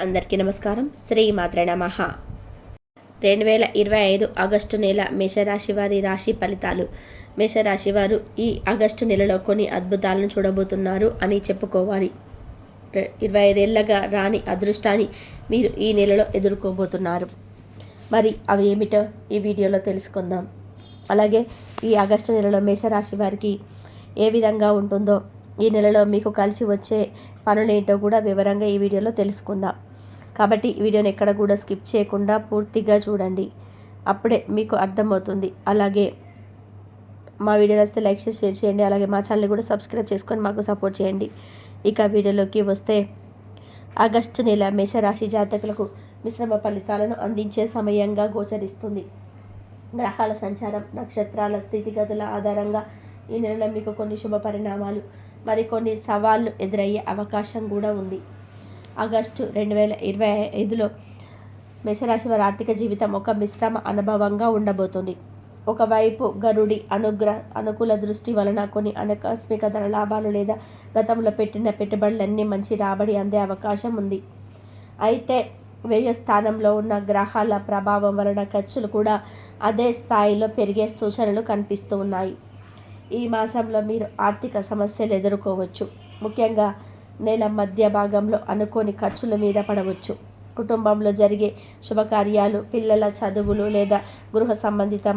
అందరికీ నమస్కారం. శ్రీ మాత్రే నమః. 2025 ఆగస్టు నెల మేషరాశి వారి రాశి ఫలితాలు. మేషరాశి వారు ఈ ఆగస్టు నెలలో కొన్ని అద్భుతాలను చూడబోతున్నారు అని చెప్పుకోవాలి. 25 ఏళ్ళగా రాని అదృష్టాన్ని మీరు ఈ నెలలో ఎదుర్కోబోతున్నారు. మరి అవి ఏమిటో ఈ వీడియోలో తెలుసుకుందాం. అలాగే ఈ ఆగస్టు నెలలో మేషరాశి వారికి ఏ విధంగా ఉంటుందో, ఈ నెలలో మీకు కలిసి వచ్చే పనులేంటో కూడా వివరంగా ఈ వీడియోలో తెలుసుకుందాం. కాబట్టి ఈ వీడియోని ఎక్కడ కూడా స్కిప్ చేయకుండా పూర్తిగా చూడండి, అప్పుడే మీకు అర్థమవుతుంది. అలాగే మా వీడియో నచ్చితే లైక్ చేసి షేర్ చేయండి. అలాగే మా ఛానల్ కూడా సబ్స్క్రైబ్ చేసుకొని మాకు సపోర్ట్ చేయండి. ఇక వీడియోలోకి వస్తే, ఆగస్టు నెల మేషరాశి జాతకులకు మిశ్రమ ఫలితాలను అందించే సమయంగా గోచరిస్తుంది. గ్రహాల సంచారం, నక్షత్రాల స్థితిగతుల ఆధారంగా ఈ నెలలో మీకు కొన్ని శుభ పరిణామాలు, మరికొన్ని సవాళ్లు ఎదురయ్యే అవకాశం కూడా ఉంది. ఆగస్టు 2025లో మేషరాశి వారి ఆర్థిక జీవితం ఒక మిశ్రమ అనుభవంగా ఉండబోతుంది. ఒకవైపు గరుడి అనుకూల దృష్టి వలన కొన్ని ఆకస్మిక ధన లాభాలు లేదా గతంలో పెట్టిన పెట్టుబడులన్నీ మంచి రాబడి అందే అవకాశం ఉంది. అయితే వ్యయ స్థానంలో ఉన్న గ్రహాల ప్రభావం వలన ఖర్చులు కూడా అదే స్థాయిలో పెరిగే సూచనలు కనిపిస్తూ ఉన్నాయి. ఈ మాసంలో మీరు ఆర్థిక సమస్యలు ఎదుర్కోవచ్చు. ముఖ్యంగా నెల మధ్య భాగంలో అనుకోని ఖర్చుల మీద పడవచ్చు. కుటుంబంలో జరిగే శుభకార్యాలు, పిల్లల చదువులు లేదా గృహ సంబంధిత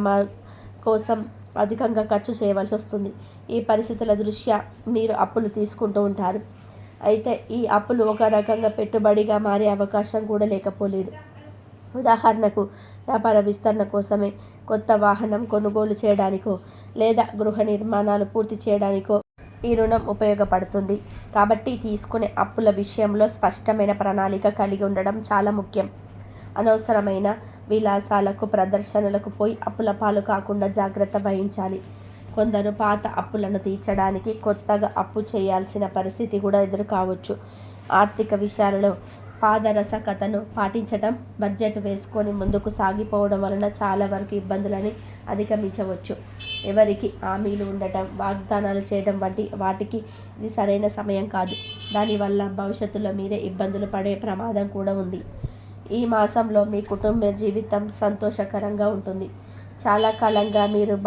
కోసం అధికంగా ఖర్చు చేయవలసి వస్తుంది. ఈ పరిస్థితుల దృష్ట్యా మీరు అప్పులు తీసుకుంటూ ఉంటారు. అయితే ఈ అప్పులు ఒక రకంగా పెట్టుబడిగా మారే అవకాశం కూడా లేకపోలేదు. ఉదాహరణకు, వ్యాపార విస్తరణ కోసమే, కొత్త వాహనం కొనుగోలు చేయడానికో లేదా గృహ నిర్మాణాలు పూర్తి చేయడానికో ఈ రుణం ఉపయోగపడుతుంది. కాబట్టి తీసుకునే అప్పుల విషయంలో స్పష్టమైన ప్రణాళిక కలిగి ఉండడం చాలా ముఖ్యం. అనవసరమైన విలాసాలకు, ప్రదర్శనలకు పోయి అప్పుల పాలు కాకుండా జాగ్రత్త వహించాలి. కొందరు పాత అప్పులను తీర్చడానికి కొత్తగా అప్పు చేయాల్సిన పరిస్థితి కూడా ఎదురు కావచ్చు. ఆర్థిక విషయాలలో పారదర్శకతను పాటించడం, బడ్జెట్ వేసుకొని ముందుకు సాగిపోవడం వలన చాలా వరకు ఇబ్బందులని అధిగమించవచ్చు. ఎవరికి హామీలు ఉండటం, వాగ్దానాలు చేయడం వంటి వాటికి ఇది సరైన సమయం కాదు. దానివల్ల భవిష్యత్తులో మీరే ఇబ్బందులు పడే ప్రమాదం కూడా ఉంది. ఈ మాసంలో మీ కుటుంబ జీవితం సంతోషకరంగా ఉంటుంది. చాలా కాలంగా మీరు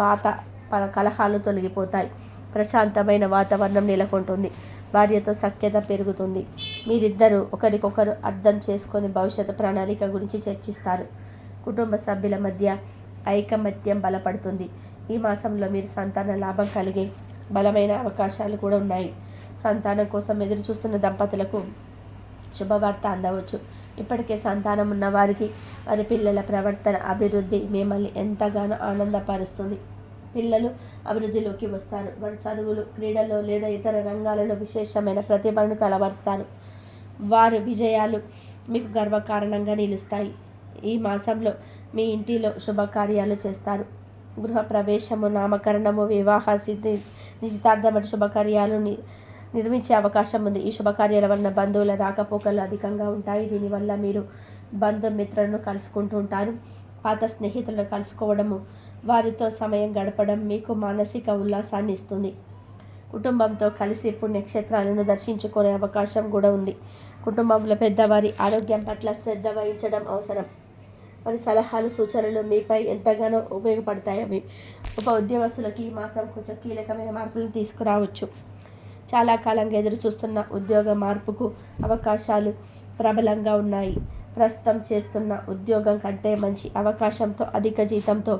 కలహాలు తొలగిపోతాయి. ప్రశాంతమైన వాతావరణం నెలకొంటుంది. భార్యతో సఖ్యత పెరుగుతుంది. మీరిద్దరూ ఒకరికొకరు అర్థం చేసుకొని భవిష్యత్తు ప్రణాళిక గురించి చర్చిస్తారు. కుటుంబ సభ్యుల మధ్య ఐకమత్యం బలపడుతుంది. ఈ మాసంలో మీరు సంతాన లాభం కలిగే బలమైన అవకాశాలు కూడా ఉన్నాయి. సంతానం కోసం ఎదురు చూస్తున్న దంపతులకు శుభవార్త అందవచ్చు. ఇప్పటికే సంతానం ఉన్న వారికి వారి పిల్లల ప్రవర్తన, అభివృద్ధి మిమ్మల్ని ఎంతగానో ఆనందపరుస్తుంది. పిల్లలు అభివృద్ధిలోకి వస్తారు. వారి చదువులు, క్రీడల్లో లేదా ఇతర రంగాలలో విశేషమైన ప్రతిభను కనబరుస్తారు. వారి విజయాలు మీకు గర్వకారణంగా నిలుస్తాయి. ఈ మాసంలో మీ ఇంటిలో శుభకార్యాలు చేస్తారు. గృహ ప్రవేశము, నామకరణము, వివాహ నిశ్చితార్థం వంటి శుభకార్యాలు నిర్మించే అవకాశం ఉంది. ఈ శుభకార్యాల వలన బంధువుల రాకపోకలు అధికంగా ఉంటాయి. దీనివల్ల మీరు బంధుమిత్రులను కలుసుకుంటూ ఉంటారు. పాత స్నేహితులను కలుసుకోవడము, వారితో సమయం గడపడం మీకు మానసిక ఉల్లాసాన్ని ఇస్తుంది. కుటుంబంతో కలిసి పుణ్యక్షేత్రాలను దర్శించుకునే అవకాశం కూడా ఉంది. కుటుంబంలో పెద్దవారి ఆరోగ్యం పట్ల శ్రద్ధ వహించడం అవసరం. వారి సలహాలు, సూచనలు మీపై ఎంతగానో ఉపయోగపడతాయి. ఉద్యోగస్తులకి ఈ మాసం కొంచెం కీలకమైన మార్పులను తీసుకురావచ్చు. చాలా కాలంగా ఎదురు చూస్తున్న ఉద్యోగ మార్పుకు అవకాశాలు ప్రబలంగా ఉన్నాయి. ప్రస్తుతం చేస్తున్న ఉద్యోగం కంటే మంచి అవకాశంతో, అధిక జీతంతో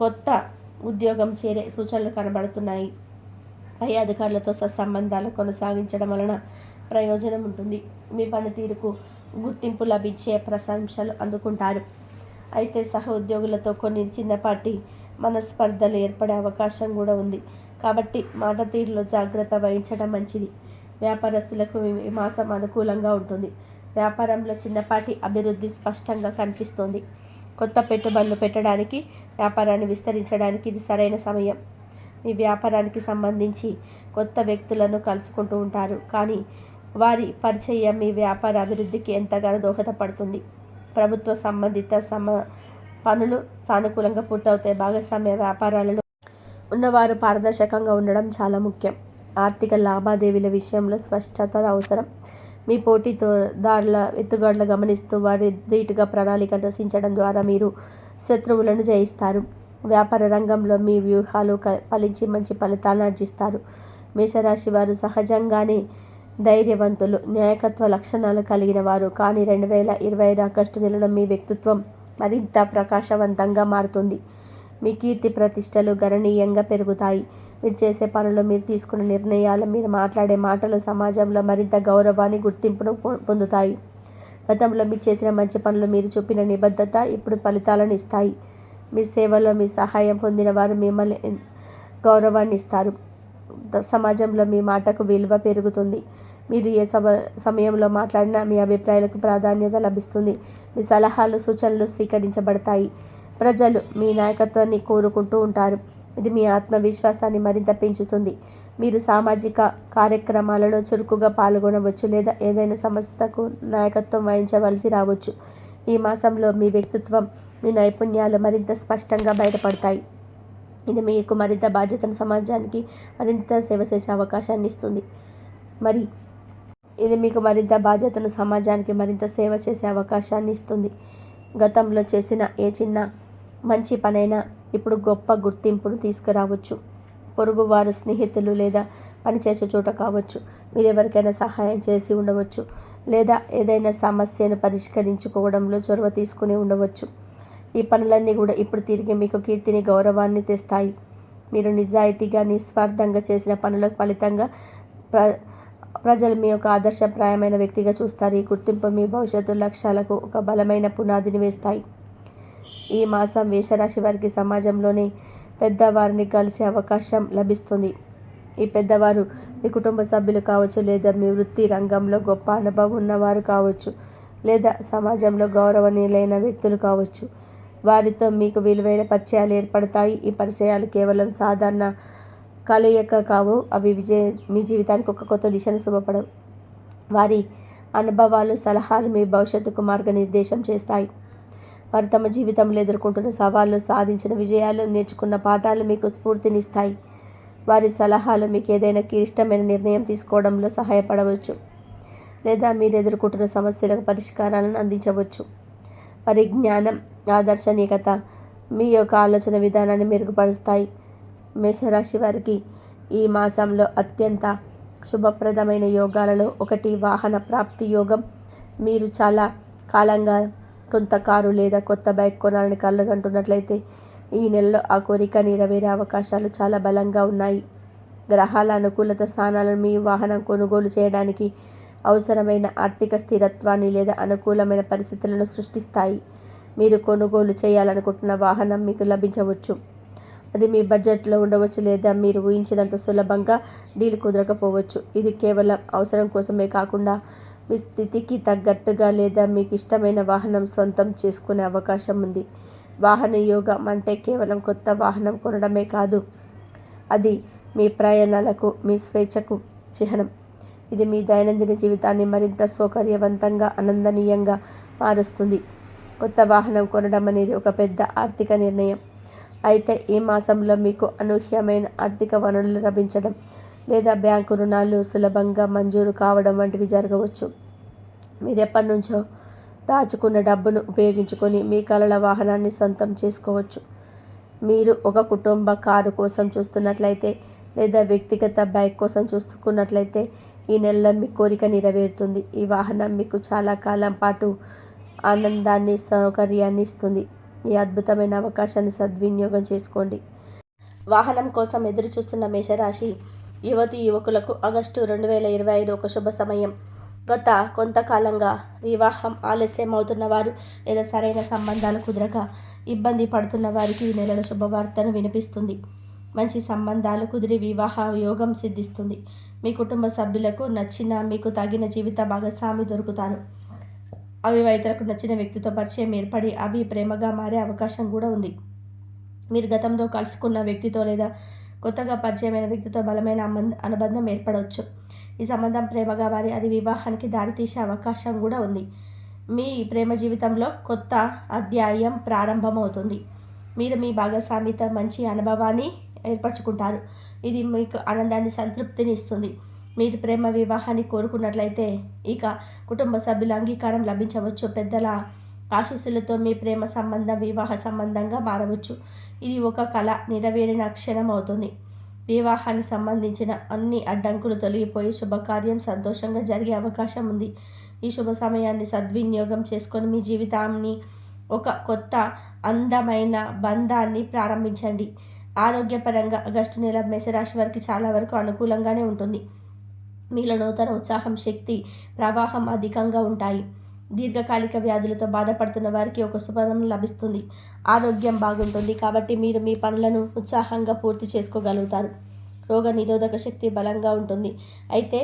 కొత్త ఉద్యోగం చేరే సూచనలు కనబడుతున్నాయి. పై అధికారులతో సత్సంబంధాలు కొనసాగించడం వలన ప్రయోజనం ఉంటుంది. మీ పనితీరుకు గుర్తింపు లభించే ప్రశంసలు అందుకుంటారు. అయితే సహ ఉద్యోగులతో కొన్ని చిన్నపాటి మనస్పర్ధలు ఏర్పడే అవకాశం కూడా ఉంది. కాబట్టి మాట తీరులో జాగ్రత్త వహించడం మంచిది. వ్యాపారస్తులకు ఈ మాసం అనుకూలంగా ఉంటుంది. వ్యాపారంలో చిన్నపాటి అభివృద్ధి స్పష్టంగా కనిపిస్తోంది. కొత్త పెట్టుబడులు పెట్టడానికి, వ్యాపారాన్ని విస్తరించడానికి ఇది సరైన సమయం. మీ వ్యాపారానికి సంబంధించి కొత్త వ్యక్తులను కలుసుకుంటూ ఉంటారు. కానీ వారి పరిచయం మీ వ్యాపార అభివృద్ధికి ఎంతగానో దోహదపడుతుంది. ప్రభుత్వ సంబంధిత పనులు సానుకూలంగా పూర్తవుతాయి. భాగస్వామ్య వ్యాపారాలలో ఉన్నవారు పారదర్శకంగా ఉండడం చాలా ముఖ్యం. ఆర్థిక లావాదేవీల విషయంలో స్పష్టత అవసరం. మీ పోటీదారుల ఎత్తుగడలు గమనిస్తూ వారి ధీటుగా ప్రణాళిక రచించడం ద్వారా మీరు శత్రువులను జయిస్తారు. వ్యాపార రంగంలో మీ వ్యూహాలు ఫలించి మంచి ఫలితాలను ఆర్జిస్తారు. మేషరాశి వారు సహజంగానే ధైర్యవంతులు, నాయకత్వ లక్షణాలు కలిగిన వారు. కానీ 2025 ఆగస్టు నెలలో మీ వ్యక్తిత్వం మరింత ప్రకాశవంతంగా మారుతుంది. మీ కీర్తి ప్రతిష్టలు గణనీయంగా పెరుగుతాయి. మీరు చేసే పనులు, మీరు తీసుకున్న నిర్ణయాలు, మీరు మాట్లాడే మాటలు సమాజంలో మరింత గౌరవాన్ని, గుర్తింపును పొందుతాయి. గతంలో మీరు చేసిన మంచి పనులు, మీరు చూపిన నిబద్ధత ఇప్పుడు ఫలితాలను ఇస్తాయి. మీ సేవలో మీ సహాయం పొందిన వారు మిమ్మల్ని గౌరవాన్ని ఇస్తారు. సమాజంలో మీ మాటకు విలువ పెరుగుతుంది. మీరు ఏ సమయంలో మాట్లాడినా మీ అభిప్రాయాలకు ప్రాధాన్యత లభిస్తుంది. మీ సలహాలు, సూచనలు స్వీకరించబడతాయి. ప్రజలు మీ నాయకత్వాన్ని కోరుకుంటూ ఉంటారు. ఇది మీ ఆత్మవిశ్వాసాన్ని మరింత పెంచుతుంది. మీరు సామాజిక కార్యక్రమాలలో చురుకుగా పాల్గొనవచ్చు లేదా ఏదైనా సంస్థకు నాయకత్వం వహించవలసి రావచ్చు. ఈ మాసంలో మీ వ్యక్తిత్వం, మీ నైపుణ్యాలు మరింత స్పష్టంగా బయటపడతాయి. ఇది మీకు మరింత బాధ్యతను, సమాజానికి మరింత సేవ చేసే అవకాశాన్ని ఇస్తుంది. గతంలో చేసిన ఏ చిన్న మంచి పనైనా ఇప్పుడు గొప్ప గుర్తింపును తీసుకురావచ్చు. పొరుగువారు, స్నేహితులు లేదా పనిచేసే చోట కావచ్చు. మీరు ఎవరికైనా సహాయం చేసి ఉండవచ్చు లేదా ఏదైనా సమస్యను పరిష్కరించుకోవడంలో చొరవ తీసుకుని ఉండవచ్చు. ఈ పనులన్నీ కూడా ఇప్పుడు తిరిగి మీకు కీర్తిని, గౌరవాన్ని తెస్తాయి. మీరు నిజాయితీగా, నిస్వార్థంగా చేసిన పనుల ఫలితంగా ప్రజలు మీ యొక్క ఆదర్శప్రాయమైన వ్యక్తిగా చూస్తారు. ఈ గుర్తింపు మీ భవిష్యత్తు లక్ష్యాలకు ఒక బలమైన పునాదిని వేస్తాయి. ఈ మాసం మేషరాశి వారికి సమాజంలోని పెద్దవారిని కలిసే అవకాశం లభిస్తుంది. ఈ పెద్దవారు మీ కుటుంబ సభ్యులు కావచ్చు లేదా మీ వృత్తి రంగంలో గొప్ప అనుభవం ఉన్నవారు కావచ్చు లేదా సమాజంలో గౌరవనీయులైన వ్యక్తులు కావచ్చు. వారితో మీకు విలువైన పరిచయాలు ఏర్పడతాయి. ఈ పరిచయాలు కేవలం సాధారణ కలయిక కావు. అవి మీ జీవితానికి ఒక కొత్త దిశను శుభపడవు. వారి అనుభవాలు, సలహాలు మీ భవిష్యత్తుకు మార్గనిర్దేశం చేస్తాయి. వారు తమ జీవితంలో ఎదుర్కొంటున్న సవాళ్లు, సాధించిన విజయాలు, నేర్చుకున్న పాఠాలు మీకు స్ఫూర్తినిస్తాయి. వారి సలహాలు మీకు ఏదైనా క్లిష్టమైన నిర్ణయం తీసుకోవడంలో సహాయపడవచ్చు లేదా మీరు ఎదుర్కొంటున్న సమస్యలకు పరిష్కారాలను అందించవచ్చు. వారి జ్ఞానం, ఆదర్శనీయత మీ యొక్క ఆలోచన విధానాన్ని మెరుగుపరుస్తాయి. మేషరాశి వారికి ఈ మాసంలో అత్యంత శుభప్రదమైన యోగాలలో ఒకటి వాహన ప్రాప్తి యోగం. మీరు చాలా కాలంగా కొంత కారు లేదా కొత్త బైక్ కొనాలని కలగంటున్నట్లయితే ఈ నెలలో ఆ కోరిక నెరవేరే అవకాశాలు చాలా బలంగా ఉన్నాయి. గ్రహాల అనుకూలత స్థానాలను మీ వాహనం కొనుగోలు చేయడానికి అవసరమైన ఆర్థిక స్థిరత్వాన్ని లేదా అనుకూలమైన పరిస్థితులను సృష్టిస్తాయి. మీరు కొనుగోలు చేయాలనుకుంటున్న వాహనం మీకు లభించవచ్చు. అది మీ బడ్జెట్లో ఉండవచ్చు లేదా మీరు ఊహించినంత సులభంగా డీల్ కుదరకపోవచ్చు. ఇది కేవలం అవసరం కోసమే కాకుండా మీ స్థితికి తగ్గట్టుగా లేదా మీకు ఇష్టమైన వాహనం సొంతం చేసుకునే అవకాశం ఉంది. వాహన యోగం అంటే కేవలం కొత్త వాహనం కొనడమే కాదు, అది మీ ప్రయాణాలకు, మీ స్వేచ్ఛకు చిహ్నం. ఇది మీ దైనందిన జీవితాన్ని మరింత సౌకర్యవంతంగా, ఆనందనీయంగా మారుస్తుంది. కొత్త వాహనం కొనడం అనేది ఒక పెద్ద ఆర్థిక నిర్ణయం. అయితే ఈ మాసంలో మీకు అనూహ్యమైన ఆర్థిక వనరులు లభించడం లేదా బ్యాంకు రుణాలు సులభంగా మంజూరు కావడం వంటివి జరగవచ్చు. మీరు ఎప్పటి నుంచో దాచుకున్న డబ్బును ఉపయోగించుకొని మీ కలల వాహనాన్ని సొంతం చేసుకోవచ్చు. మీరు ఒక కుటుంబ కారు కోసం చూస్తున్నట్లయితే లేదా వ్యక్తిగత బైక్ కోసం చూసుకున్నట్లయితే ఈ నెలలో మీ కోరిక నెరవేరుతుంది. ఈ వాహనం మీకు చాలా కాలం పాటు ఆనందాన్ని, సౌకర్యాన్ని ఇస్తుంది. ఈ అద్భుతమైన అవకాశాన్ని సద్వినియోగం చేసుకోండి. వాహనం కోసం ఎదురు చూస్తున్న మేషరాశి యువతి యువకులకు ఆగస్టు 2025 ఒక శుభ సమయం. గత కొంతకాలంగా వివాహం ఆలస్యం అవుతున్న వారు లేదా సరైన సంబంధాలు కుదరక ఇబ్బంది పడుతున్న వారికి ఈ నెలలో శుభవార్తను వినిపిస్తుంది. మంచి సంబంధాలు కుదిరి వివాహ యోగం సిద్ధిస్తుంది. మీ కుటుంబ సభ్యులకు నచ్చిన, మీకు తగిన జీవిత భాగస్వామి దొరుకుతారు. అవివాహితులకు నచ్చిన వ్యక్తితో పరిచయం ఏర్పడి అవి ప్రేమగా మారే అవకాశం కూడా ఉంది. మీరు గతంలో కలుసుకున్న వ్యక్తితో లేదా కొత్తగా పరిచయమైన వ్యక్తితో బలమైన అనుబంధం ఏర్పడవచ్చు. ఈ సంబంధం ప్రేమగా మారి అది వివాహానికి దారితీసే అవకాశం కూడా ఉంది. మీ ప్రేమ జీవితంలో కొత్త అధ్యాయం ప్రారంభమవుతుంది. మీరు మీ భాగస్వామితో మంచి అనుభవాన్ని ఏర్పరచుకుంటారు. ఇది మీకు ఆనందాన్ని, సంతృప్తిని ఇస్తుంది. మీరు ప్రేమ వివాహాన్ని కోరుకున్నట్లయితే ఇక కుటుంబ సభ్యుల అంగీకారం లభించవచ్చు. పెద్దల ఆశీస్సులతో మీ ప్రేమ సంబంధం వివాహ సంబంధంగా మారవచ్చు. ఇది ఒక కళ నెరవేరిన క్షణం అవుతుంది. వివాహానికి సంబంధించిన అన్ని అడ్డంకులు తొలగిపోయి శుభకార్యం సంతోషంగా జరిగే అవకాశం ఉంది. ఈ శుభ సమయాన్ని సద్వినియోగం చేసుకొని మీ జీవితాన్ని ఒక కొత్త అందమైన బంధాన్ని ప్రారంభించండి. ఆరోగ్యపరంగా ఆగస్టు నెల మేషరాశి వారికి చాలా వరకు అనుకూలంగానే ఉంటుంది. మీలో నూతన ఉత్సాహం, శక్తి ప్రవాహం అధికంగా ఉంటాయి. దీర్ఘకాలిక వ్యాధులతో బాధపడుతున్న వారికి ఒక శుభనం లభిస్తుంది. ఆరోగ్యం బాగుంటుంది కాబట్టి మీరు మీ పనులను ఉత్సాహంగా పూర్తి చేసుకోగలుగుతారు. రోగ నిరోధక శక్తి బలంగా ఉంటుంది. అయితే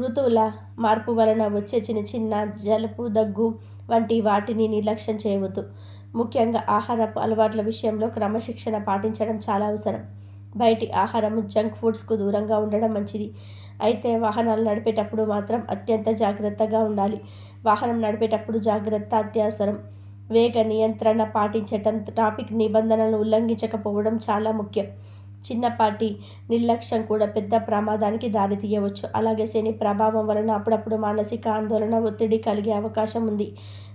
ఋతువుల మార్పు వలన వచ్చే చిన్న చిన్న జలుబు, దగ్గు వంటి వాటిని నిర్లక్ష్యం చేయవద్దు. ముఖ్యంగా ఆహారపు అలవాట్ల విషయంలో క్రమశిక్షణ పాటించడం చాలా అవసరం. బయటి ఆహారం, జంక్ ఫుడ్స్కు దూరంగా ఉండడం మంచిది. అయితే వాహనాలు నడిపేటప్పుడు మాత్రం అత్యంత జాగ్రత్తగా ఉండాలి. వాహనం నడిపేటప్పుడు జాగ్రత్త అత్యవసరం. వేగ నియంత్రణ పాటించటం, ట్రాఫిక్ నిబంధనలను ఉల్లంఘించకపోవడం చాలా ముఖ్యం. చిన్నపాటి నిర్లక్ష్యం కూడా పెద్ద ప్రమాదానికి దారితీయవచ్చు. అలాగే శని ప్రభావం వలన అప్పుడప్పుడు మానసిక ఆందోళన, ఒత్తిడి కలిగే అవకాశం ఉంది.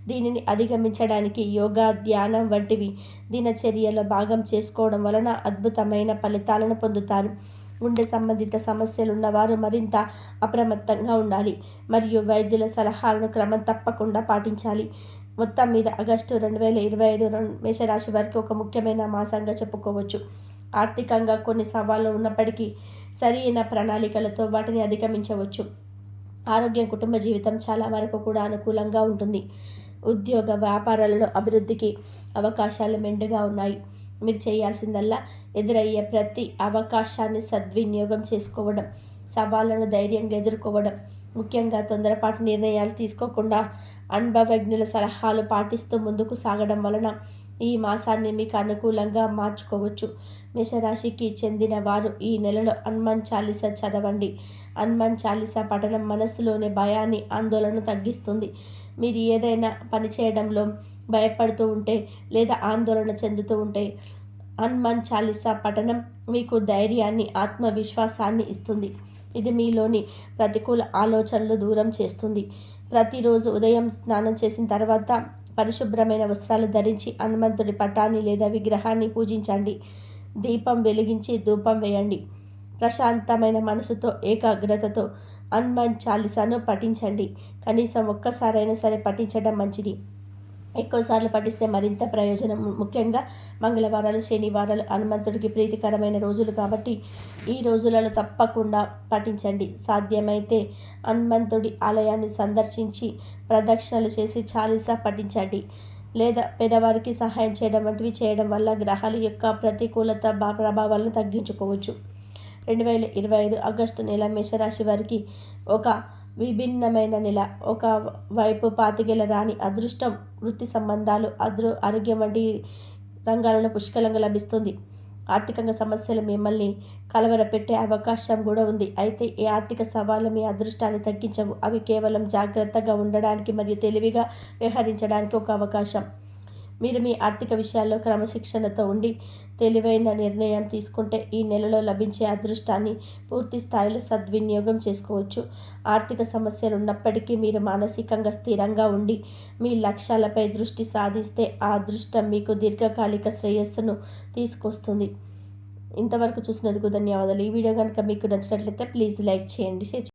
దీనిని అధిగమించడానికి యోగా, ధ్యానం వంటివి దినచర్యలో భాగం చేసుకోవడం వలన అద్భుతమైన ఫలితాలను పొందుతారు. గుండె సంబంధిత సమస్యలు ఉన్నవారు మరింత అప్రమత్తంగా ఉండాలి మరియు వైద్యుల సలహాలను క్రమం తప్పకుండా పాటించాలి. మొత్తం మీద ఆగస్టు 2025 మేషరాశి వారికి ఒక ముఖ్యమైన మాసంగా చెప్పుకోవచ్చు. ఆర్థికంగా కొన్ని సవాళ్లు ఉన్నప్పటికీ సరైన ప్రణాళికలతో వాటిని అధిగమించవచ్చు. ఆరోగ్యం, కుటుంబ జీవితం చాలా వరకు కూడా అనుకూలంగా ఉంటుంది. ఉద్యోగ వ్యాపారాలలో అభివృద్ధికి అవకాశాలు మెండుగా ఉన్నాయి. మీరు చేయాల్సిందల్లా ఎదురయ్యే ప్రతి అవకాశాన్ని సద్వినియోగం చేసుకోవడం, సవాళ్లను ధైర్యంగా ఎదుర్కోవడం, ముఖ్యంగా తొందరపాటు నిర్ణయాలు తీసుకోకుండా అనుభవజ్ఞుల సలహాలు పాటిస్తూ ముందుకు సాగడం వలన ఈ మాసాన్ని మీకు అనుకూలంగా మార్చుకోవచ్చు. మేషరాశికి చెందిన వారు ఈ నెలలో హనుమాన్ చాలీసా చదవండి. హనుమాన్ చాలీసా పఠనం మనస్సులోని భయాన్ని, ఆందోళన తగ్గిస్తుంది. మీరు ఏదైనా పని చేయడంలో భయపడుతూ ఉంటే లేదా ఆందోళన చెందుతూ ఉంటే హనుమాన్ చాలీసా పఠనం మీకు ధైర్యాన్ని, ఆత్మవిశ్వాసాన్ని ఇస్తుంది. ఇది మీలోని ప్రతికూల ఆలోచనలు దూరం చేస్తుంది. ప్రతిరోజు ఉదయం స్నానం చేసిన తర్వాత పరిశుభ్రమైన వస్త్రాలు ధరించి హనుమంతుడి పటాన్ని లేదా విగ్రహాన్ని పూజించండి. దీపం వెలిగించి ధూపం వేయండి. ప్రశాంతమైన మనసుతో, ఏకాగ్రతతో హనుమాన్ చాలీసాను పఠించండి. కనీసం ఒక్కసారైనా సరే పఠించడం మంచిది. ఎక్కువసార్లు పఠిస్తే మరింత ప్రయోజనం. ముఖ్యంగా మంగళవారాలు, శనివారాలు హనుమంతుడికి ప్రీతికరమైన రోజులు కాబట్టి ఈ రోజులలో తప్పకుండా పఠించండి. సాధ్యమైతే హనుమంతుడి ఆలయాన్ని సందర్శించి ప్రదక్షిణలు చేసి చాలీసా పఠించండి. లేదా పేదవారికి సహాయం చేయడం వంటివి చేయడం వల్ల గ్రహాల యొక్క ప్రతికూలత ప్రభావాలను తగ్గించుకోవచ్చు. 2025 ఆగస్టు నెల మేషరాశి వారికి ఒక విభిన్నమైన నెల. ఒక వైపు పాతికేళ్ల రాని అదృష్టం, వృత్తి సంబంధాలు, ఆరోగ్యం వంటి రంగాలలో పుష్కలంగా లభిస్తుంది. ఆర్థికంగా సమస్యలు మిమ్మల్ని కలవరపెట్టే అవకాశం కూడా ఉంది. అయితే ఈ ఆర్థిక సవాళ్లు మీ అదృష్టాన్ని తగ్గించవు. అవి కేవలం జాగ్రత్తగా ఉండడానికి మరియు తెలివిగా వ్యవహరించడానికి ఒక అవకాశం. మీరు మీ ఆర్థిక విషయాల్లో క్రమశిక్షణతో ఉండి తెలివైన నిర్ణయం తీసుకుంటే ఈ నెలలో లభించే అదృష్టాన్ని పూర్తి స్థాయిలో సద్వినియోగం చేసుకోవచ్చు. ఆర్థిక సమస్యలు ఉన్నప్పటికీ మీరు మానసికంగా స్థిరంగా ఉండి మీ లక్ష్యాలపై దృష్టి సాధిస్తే ఆ అదృష్టం మీకు దీర్ఘకాలిక శ్రేయస్సును తీసుకొస్తుంది. ఇంతవరకు చూసినందుకు ధన్యవాదాలు. ఈ వీడియో కనుక మీకు నచ్చినట్లయితే ప్లీజ్ లైక్ చేయండి, షేర్ చేయండి.